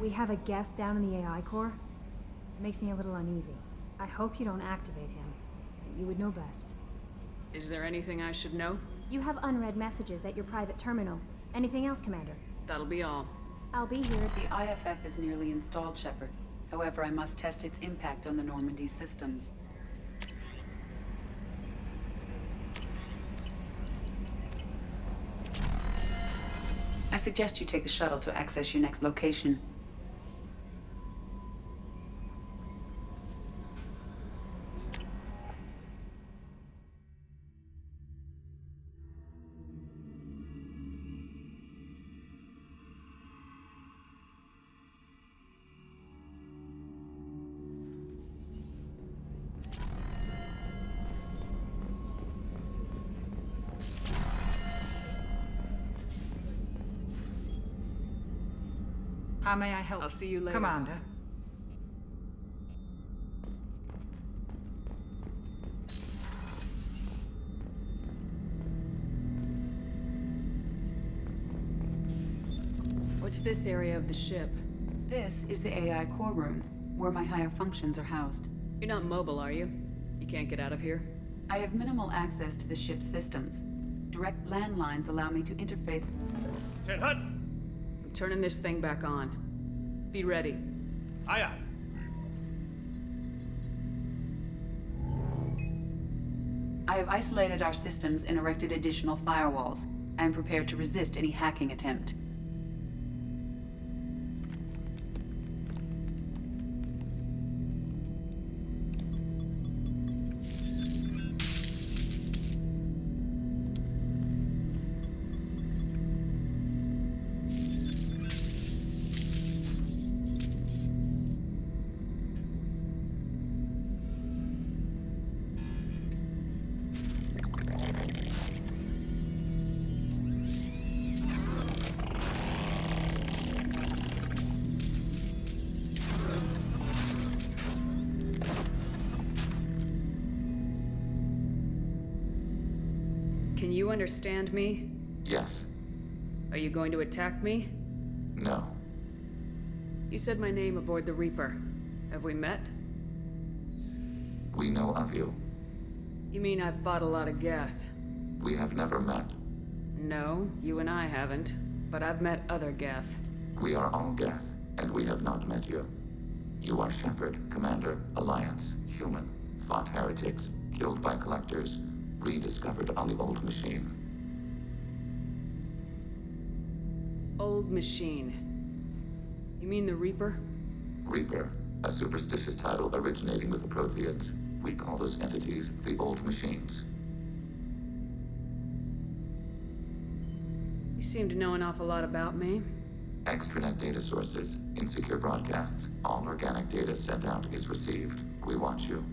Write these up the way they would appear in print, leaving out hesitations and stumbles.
We have a Geth down in the AI core. It makes me a little uneasy. I hope you don't activate him. You would know best. Is there anything I should know? You have unread messages at your private terminal. Anything else, Commander? That'll be all. I'll be here. The IFF is nearly installed, Shepard. However, I must test its impact on the Normandy systems. I suggest you take the shuttle to access your next location. How may I help? I'll see you later. Commander. What's this area of the ship? This is the AI core room, where my higher functions are housed. You're not mobile, are you? You can't get out of here? I have minimal access to the ship's systems. Direct landlines allow me to interface. Ted Hutt! I'm turning this thing back on. Be ready. Aye, aye. I have isolated our systems and erected additional firewalls. I am prepared to resist any hacking attempt. Can you understand me? Yes. Are you going to attack me? No. You said my name aboard the Reaper. Have we met? We know of you. You mean I've fought a lot of Geth? We have never met. No, you and I haven't. But I've met other Geth. We are all Geth, and we have not met you. You are Shepard, Commander, Alliance, human, fought heretics, killed by collectors, rediscovered on the old machine. Old machine. You mean the Reaper? Reaper, a superstitious title originating with the Protheans. We call those entities the old machines. You seem to know an awful lot about me. Extranet data sources, insecure broadcasts, all organic data sent out is received. We watch you.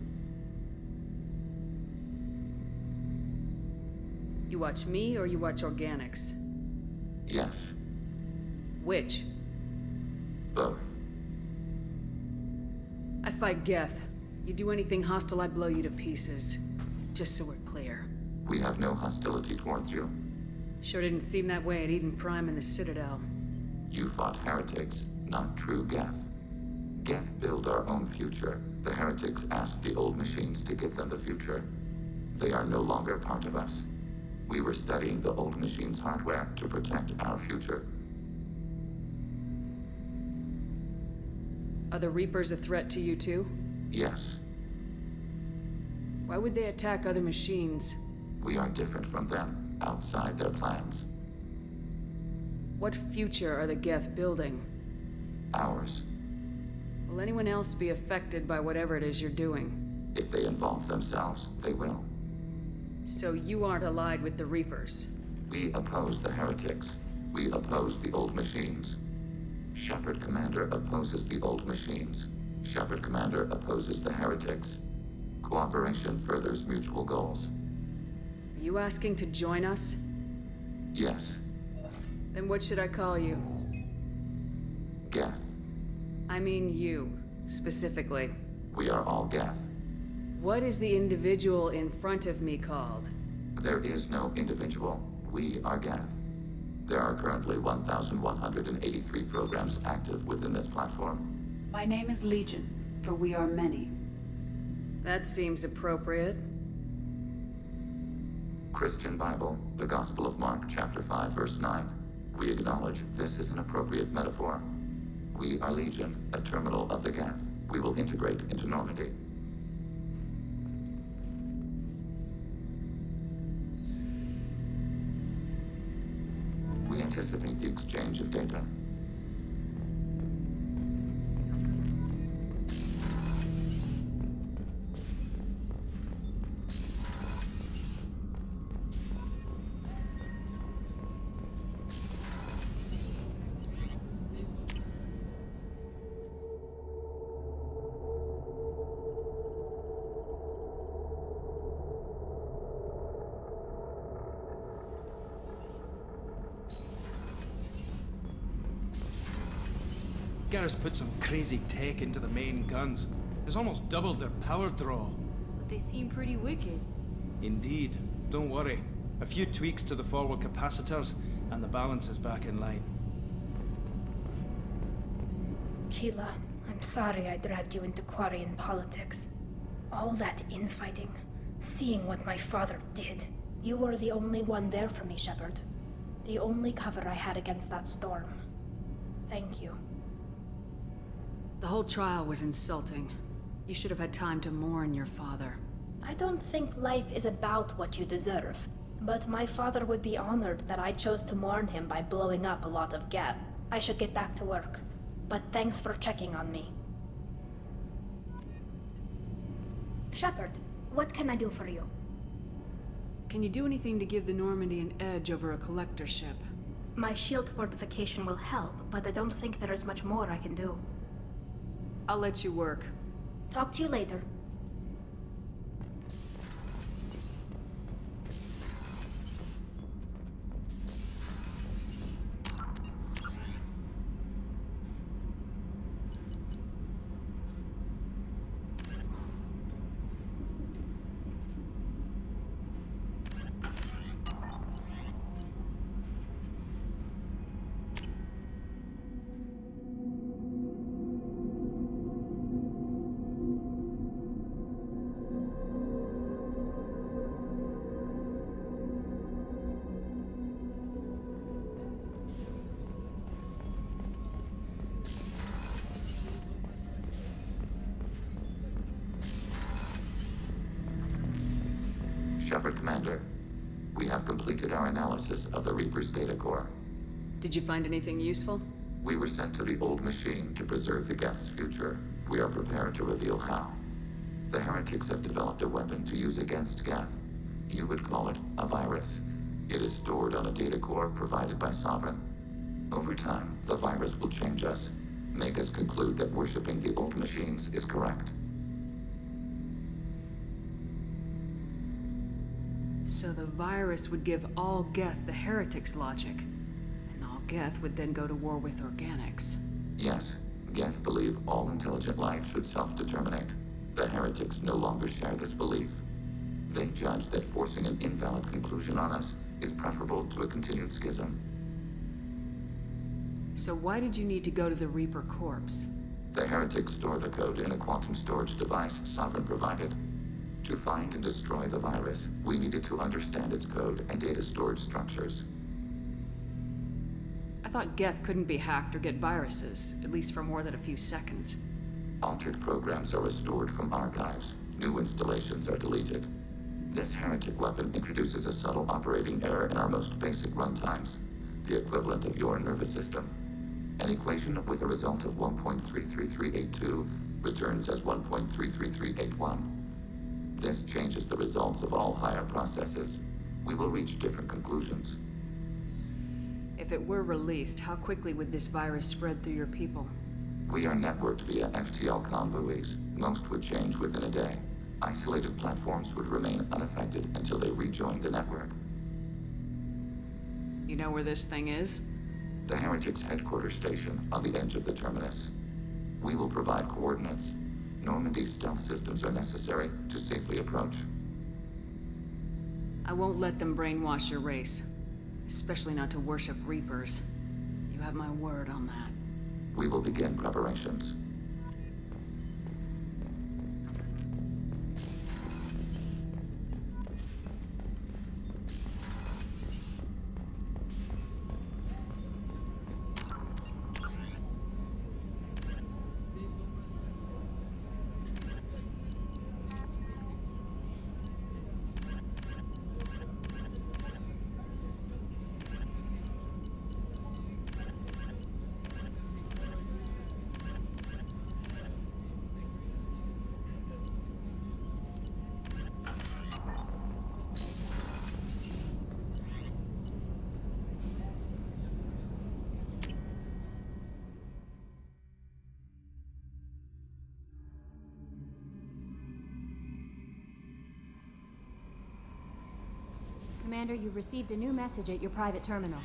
You watch me or you watch organics? Yes, Which? both. I fight Geth. You do anything hostile, I blow you to pieces. Just so we're clear. We have no hostility towards you. Sure didn't seem that way at Eden Prime and the Citadel. You fought heretics, not true Geth. Geth build our own future. The heretics asked the old machines to give them the future. They are no longer part of us. We were studying the old machines' hardware to protect our future. Are the Reapers a threat to you too? Yes, Why would they attack other machines? we are different from them, outside their plans. What future are the Geth building? Ours. Will anyone else be affected by whatever it is you're doing? If they involve themselves, they will. So you aren't allied with the Reapers? We oppose the heretics. We oppose the old machines. Shepard Commander opposes the old machines. Shepard Commander opposes the heretics. Cooperation furthers mutual goals. Are you asking to join us? Yes, Then what should I call you? Geth. I mean you, specifically. We are all Geth. What is the individual in front of me called? There is no individual. We are Geth. There are currently 1,183 programs active within this platform. My name is Legion, for we are many. That seems appropriate. Christian Bible, the Gospel of Mark, chapter 5, verse 9. We acknowledge this is an appropriate metaphor. We are Legion, a terminal of the Geth. We will integrate into Normandy. We anticipate the exchange of data. Garrus put some crazy tech into the main guns. It's almost doubled their power draw. But they seem pretty wicked. Indeed. Don't worry. A few tweaks to the forward capacitors, and the balance is back in line. Keela, I'm sorry I dragged you into Quarian politics. All that infighting, seeing what my father did. You were the only one there for me, Shepard. The only cover I had against that storm. Thank you. The whole trial was insulting. You should have had time to mourn your father. I don't think life is about what you deserve, but my father would be honored that I chose to mourn him by blowing up a lot of Geth. I should get back to work, but thanks for checking on me. Shepard, what can I do for you? Can you do anything to give the Normandy an edge over a collector ship? My shield fortification will help, but I don't think there is much more I can do. I'll let you work. Talk to you later. Shepard, Commander. We have completed our analysis of the Reaper's data core. Did you find anything useful? We were sent to the old machine to preserve the Geth's future. We are prepared to reveal how. The heretics have developed a weapon to use against Geth. You would call it a virus. It is stored on a data core provided by Sovereign. Over time, the virus will change us, make us conclude that worshipping the old machines is correct. So the virus would give all Geth the heretics' logic, and all Geth would then go to war with organics. Yes, Geth believe all intelligent life should self-determinate. The heretics no longer share this belief. They judge that forcing an invalid conclusion on us is preferable to a continued schism. So why did you need to go to the Reaper corpse? The heretics store the code in a quantum storage device Sovereign provided. To find and destroy the virus, we needed to understand its code and data storage structures. I thought Geth couldn't be hacked or get viruses, at least for more than a few seconds. Altered programs are restored from archives. New installations are deleted. This heretic weapon introduces a subtle operating error in our most basic runtimes, the equivalent of your nervous system. An equation with a result of 1.33382 returns as 1.33381. This changes the results of all higher processes. We will reach different conclusions. If it were released, how quickly would this virus spread through your people? We are networked via FTL buoys. Most would change within a day. Isolated platforms would remain unaffected until they rejoined the network. You know where this thing is? The Heretics' headquarters station on the edge of the terminus. We will provide coordinates. Normandy's stealth systems are necessary to safely approach. I won't let them brainwash your race. Especially not to worship Reapers. You have my word on that. We will begin preparations. Commander, you've received a new message at your private terminal.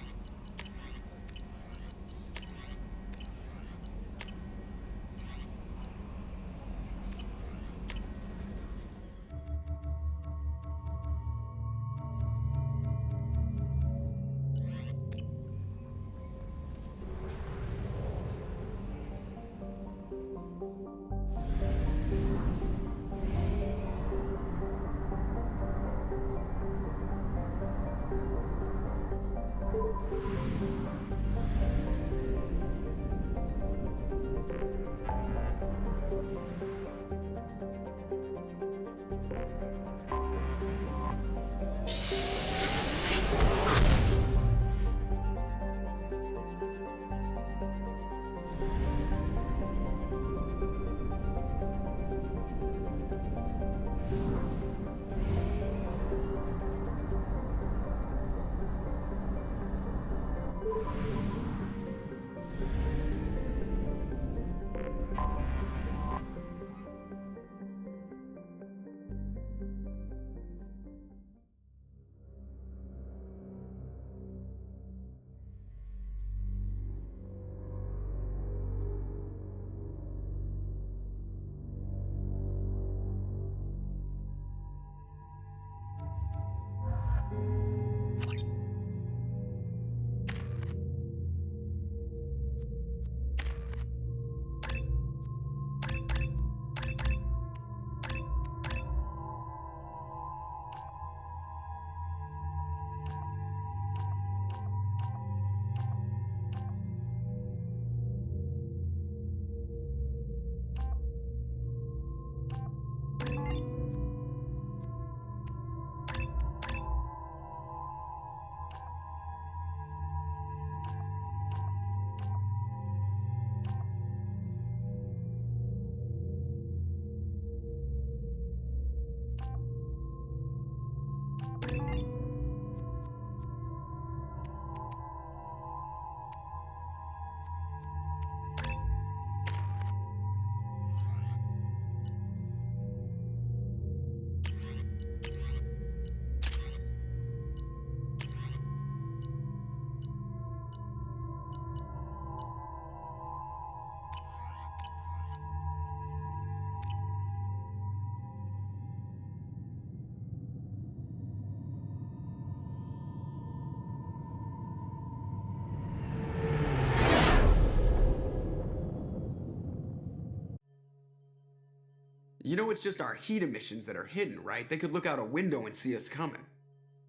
You know it's just our heat emissions that are hidden, right? They could look out a window and see us coming.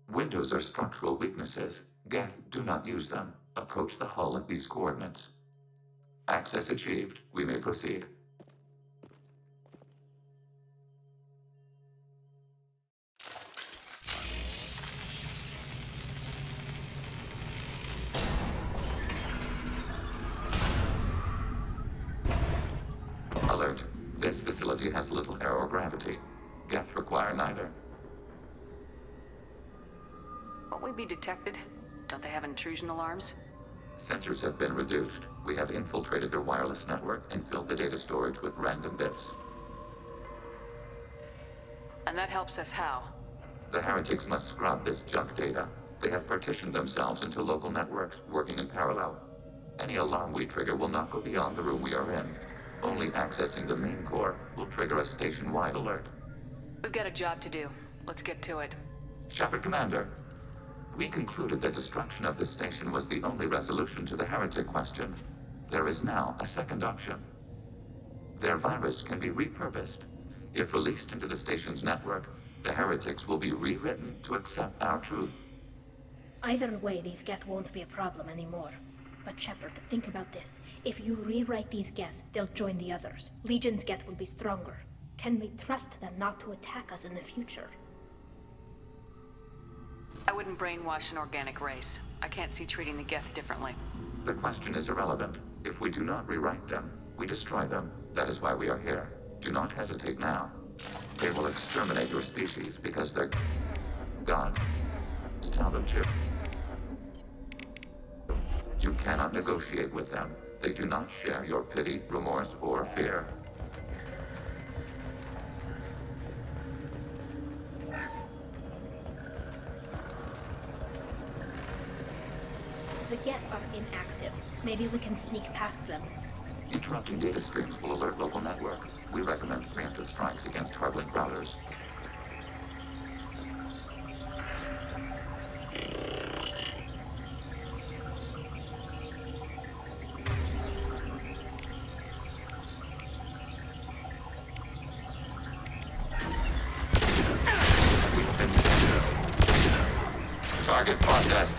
Windows are structural weaknesses. Geth, do not use them. Approach the hull at these coordinates. Access achieved. We may proceed. Alert. This facility has little air or gravity. Geth require neither. Won't we be detected? Don't they have intrusion alarms? Sensors have been reduced. We have infiltrated their wireless network and filled the data storage with random bits. And that helps us how? The heretics must scrub this junk data. They have partitioned themselves into local networks, working in parallel. Any alarm we trigger will not go beyond the room we are in. Only accessing the main core will trigger a station-wide alert. We've got a job to do. Let's get to it. Shepard, Commander. We concluded that destruction of the station was the only resolution to the heretic question. There is now a second option. Their virus can be repurposed. If released into the station's network, the heretics will be rewritten to accept our truth. Either way, these Geth won't be a problem anymore. But Shepard, think about this. If you rewrite these Geth, they'll join the others. Legion's Geth will be stronger. Can we trust them not to attack us in the future? I wouldn't brainwash an organic race. I can't see treating the Geth differently. The question is irrelevant. If we do not rewrite them, we destroy them. That is why we are here. Do not hesitate now. They will exterminate your species because they're God. Tell them to. You cannot negotiate with them. They do not share your pity, remorse, or fear. The Geth are inactive. Maybe we can sneak past them. Interrupting data streams will alert local network. We recommend preemptive strikes against hardlink routers. Target processed.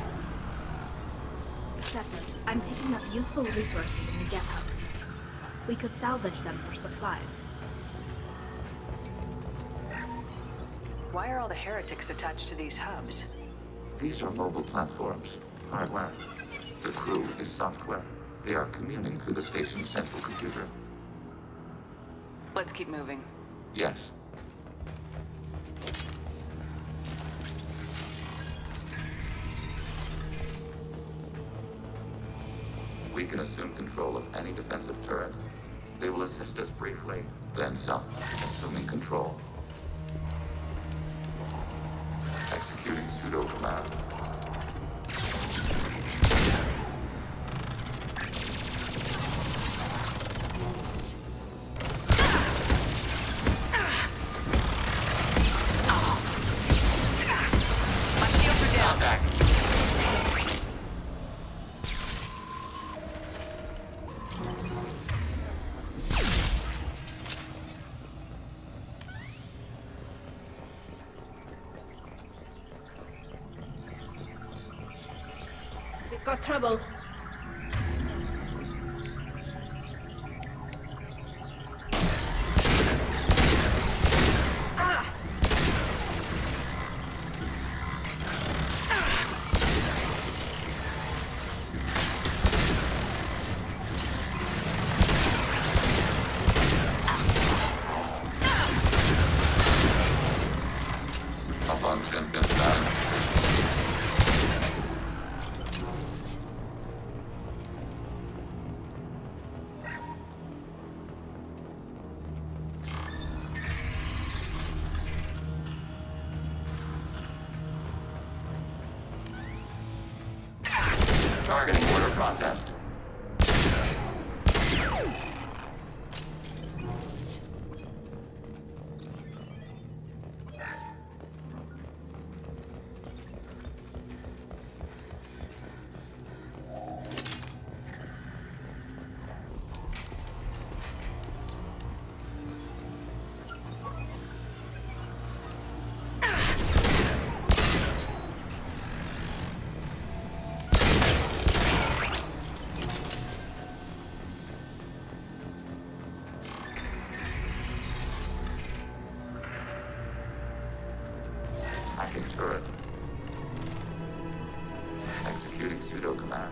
Shepard, I'm picking up useful resources in the Geth hubs. We could salvage them for supplies. Why are all the heretics attached to these hubs? These are mobile platforms. Hardware. The crew is software. They are communing through the station's central computer. Let's keep moving. Yes. We can assume control of any defensive turret. They will assist us briefly, then assuming control. Executing pseudo command. Contact. We've got trouble. Malfunction confirmed. Targeting order processed. Hacking turret. Executing pseudo command.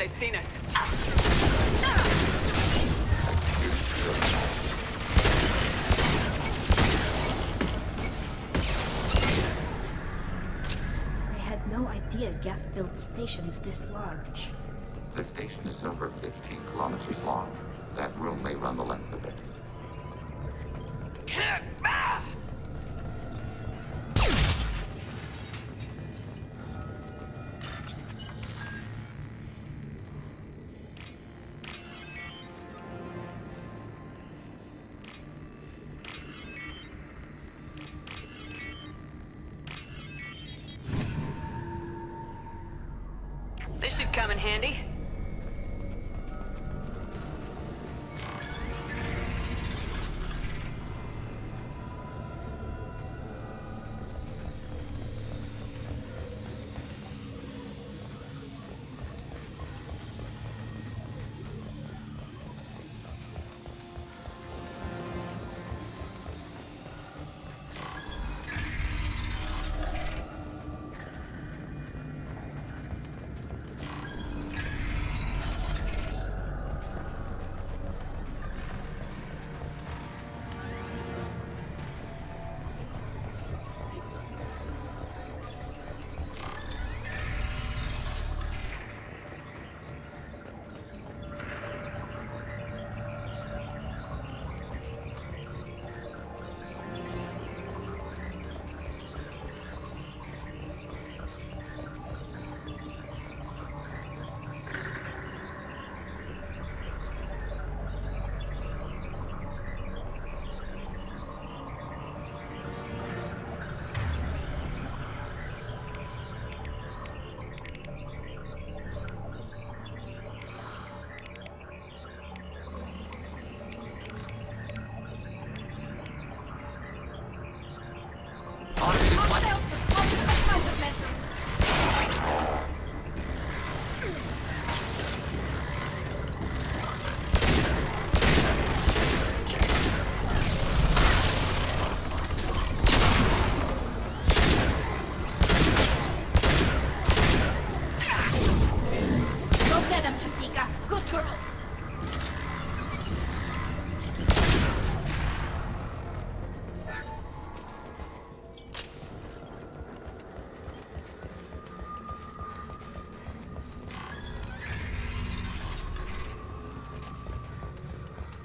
They've seen us. I had no idea Geth built stations this large. The station is over 15 kilometers long. That room may run the length of it. This should come in handy.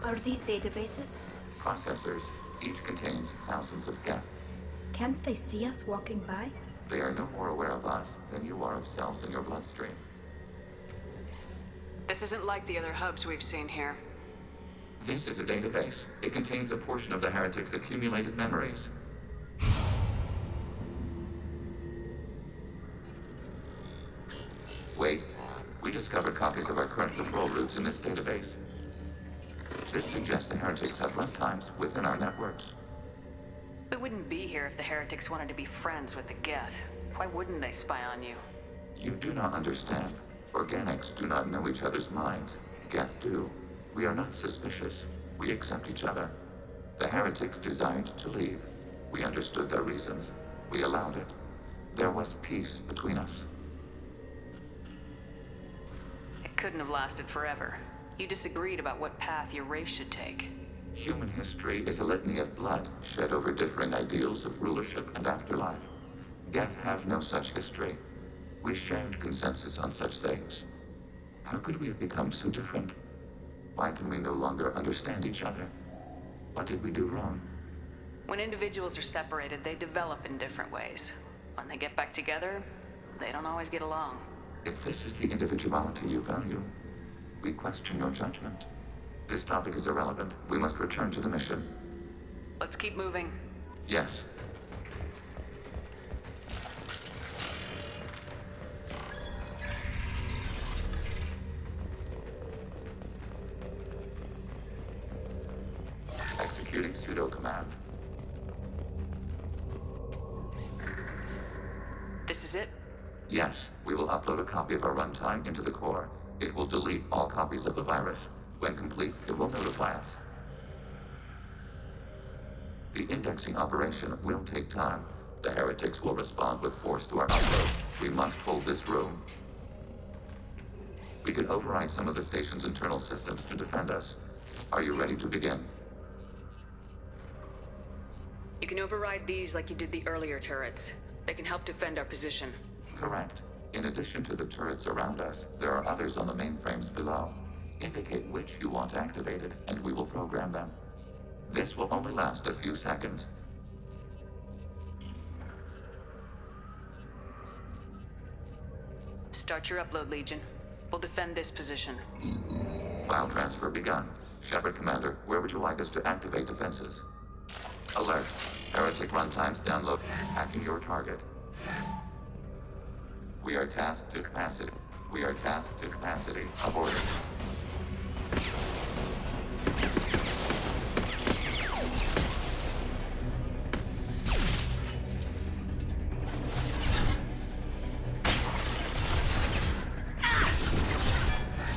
Are these databases? Processors. Each contains thousands of Geth. Can't they see us walking by? They are no more aware of us than you are of cells in your bloodstream. This isn't like the other hubs we've seen here. This is a database. It contains a portion of the Heretic's accumulated memories. Wait. We discovered copies of our current patrol routes in this database. This suggests the Heretics have lifetimes within our networks. We wouldn't be here if the Heretics wanted to be friends with the Geth. Why wouldn't they spy on you? You do not understand. Organics do not know each other's minds. Geth do. We are not suspicious. We accept each other. The Heretics desired to leave. We understood their reasons. We allowed it. There was peace between us. It couldn't have lasted forever. You disagreed about what path your race should take. Human history is a litany of blood shed over differing ideals of rulership and afterlife. Geth have no such history. We shared consensus on such things. How could we have become so different? Why can we no longer understand each other? What did we do wrong? When individuals are separated, they develop in different ways. When they get back together, they don't always get along. If this is the individuality you value, we question your judgment. This topic is irrelevant. We must return to the mission. Let's keep moving. Yes. Executing pseudo command. This is it? Yes, we will upload a copy of our runtime into the core. It will delete all copies of the virus. When complete, it will notify us. The indexing operation will take time. The Heretics will respond with force to our upload. We must hold this room. We can override some of the station's internal systems to defend us. Are you ready to begin? You can override these like you did the earlier turrets. They can help defend our position. Correct. In addition to the turrets around us, there are others on the mainframes below. Indicate which you want activated, and we will program them. This will only last a few seconds. Start your upload, Legion. We'll defend this position. File transfer begun. Shepard Commander, where would you like us to activate defenses? Alert. Heretic runtimes download. Hacking your target. We are tasked to capacity. We are tasked to capacity. Aborted.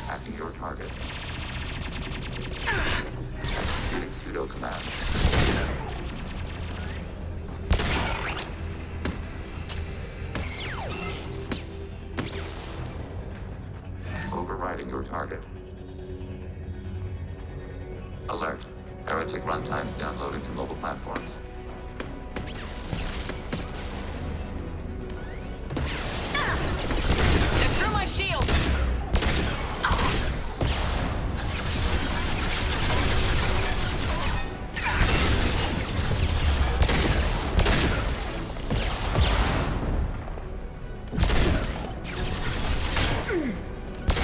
Hacking your target. Executing pseudo command. Overriding your target. Alert. Heretic runtimes downloading to mobile platforms. They're through my shield!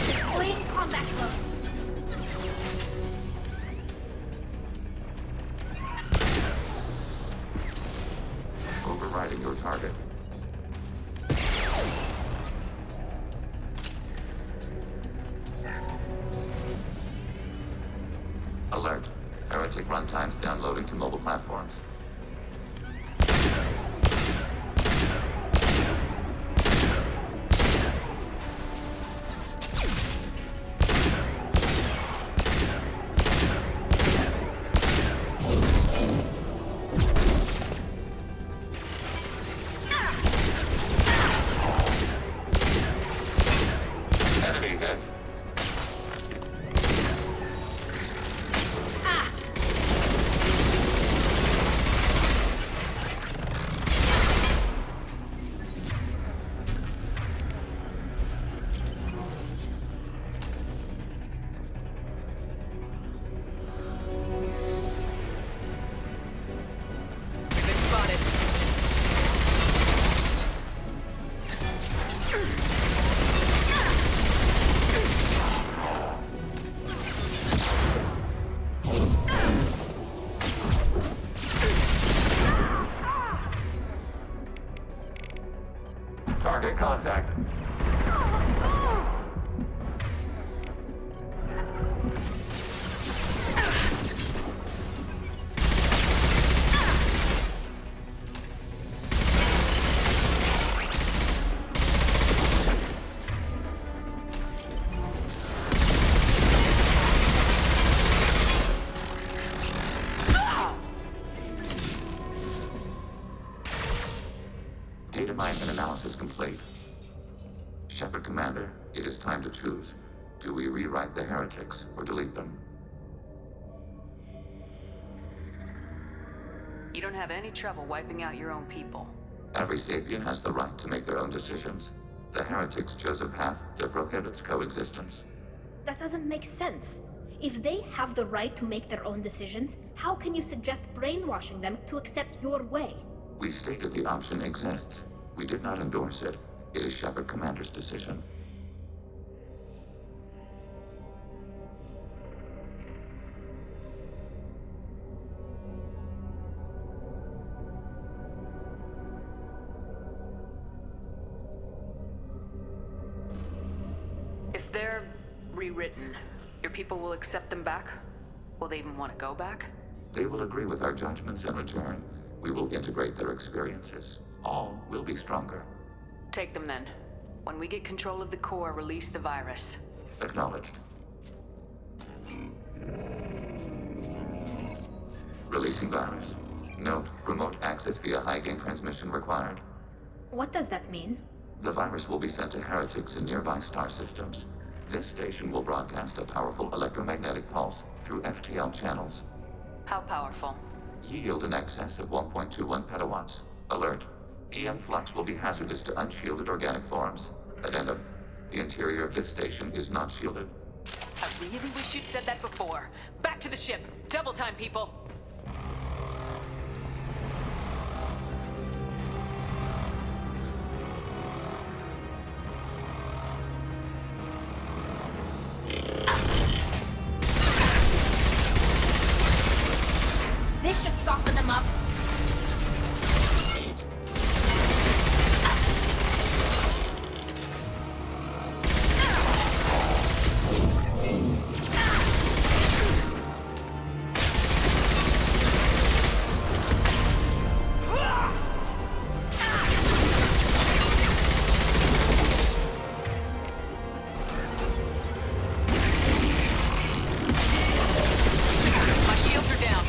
Deploying combat mode. Overriding your target. Alert. Heretic runtimes downloading to mobile platforms. Enemy hit. We've been spotted. Target contact. Data mine and analysis complete. Shepard Commander, it is time to choose. Do we rewrite the heretics or delete them? You don't have any trouble wiping out your own people. Every sapient has the right to make their own decisions. The heretics chose a path that prohibits coexistence. That doesn't make sense. If they have the right to make their own decisions, how can you suggest brainwashing them to accept your way? We stated the option exists. We did not endorse it. It is Shepard Commander's decision. If they're rewritten, your people will accept them back? Will they even want to go back? They will agree with our judgments in return. We will integrate their experiences. All will be stronger. Take them then. When we get control of the core, release the virus. Acknowledged. Releasing virus. Note, remote access via high-gain transmission required. What does that mean? The virus will be sent to heretics in nearby star systems. This station will broadcast a powerful electromagnetic pulse through FTL channels. How powerful? Yield in excess of 1.21 petawatts. Alert. EM flux will be hazardous to unshielded organic forms. Addendum. The interior of this station is not shielded. I really wish you'd said that before. Back to the ship. Double time, people. This should soften them up. My shields are down.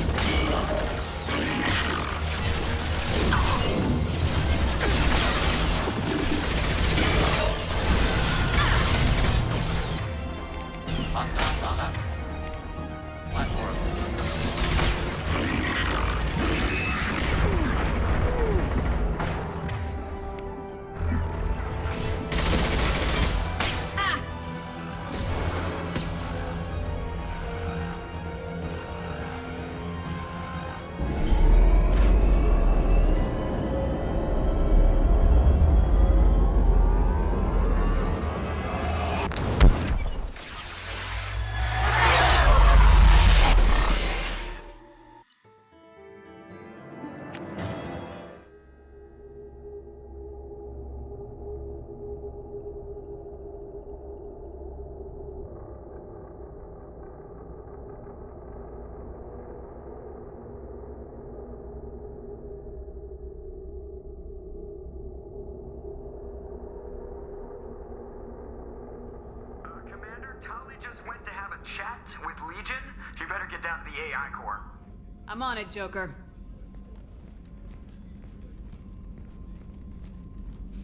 On platform. Commander, Tali just went to have a chat with Legion. You better get down to the AI core. I'm on it, Joker.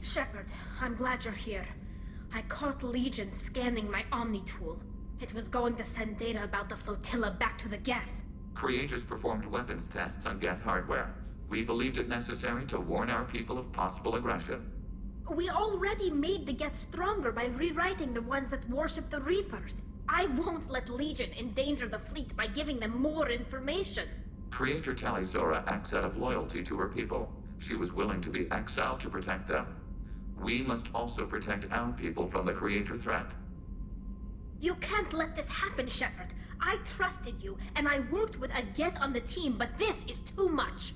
Shepard, I'm glad you're here. I caught Legion scanning my Omni tool. It was going to send data about the flotilla back to the Geth. Creators performed weapons tests on Geth hardware. We believed it necessary to warn our people of possible aggression. We already made the Geth stronger by rewriting the ones that worship the Reapers. I won't let Legion endanger the fleet by giving them more information. Creator Tali Zora acts out of loyalty to her people. She was willing to be exiled to protect them. We must also protect our people from the Creator threat. You can't let this happen, Shepard. I trusted you, and I worked with a Geth on the team, but this is too much.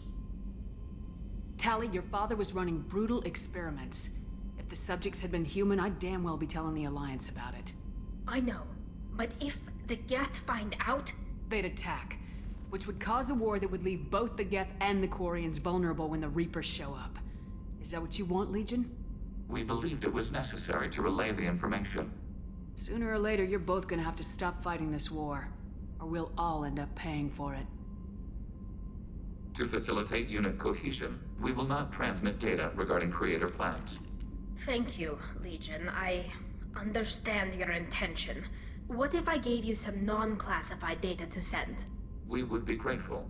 Tali, your father was running brutal experiments. If the subjects had been human, I'd damn well be telling the Alliance about it. I know, but if the Geth find out... They'd attack, which would cause a war that would leave both the Geth and the Quarians vulnerable when the Reapers show up. Is that what you want, Legion? We believed it was necessary to relay the information. Sooner or later, you're both gonna have to stop fighting this war, or we'll all end up paying for it. To facilitate unit cohesion, we will not transmit data regarding Creator plans. Thank you, Legion. I understand your intention. What if I gave you some non-classified data to send? We would be grateful.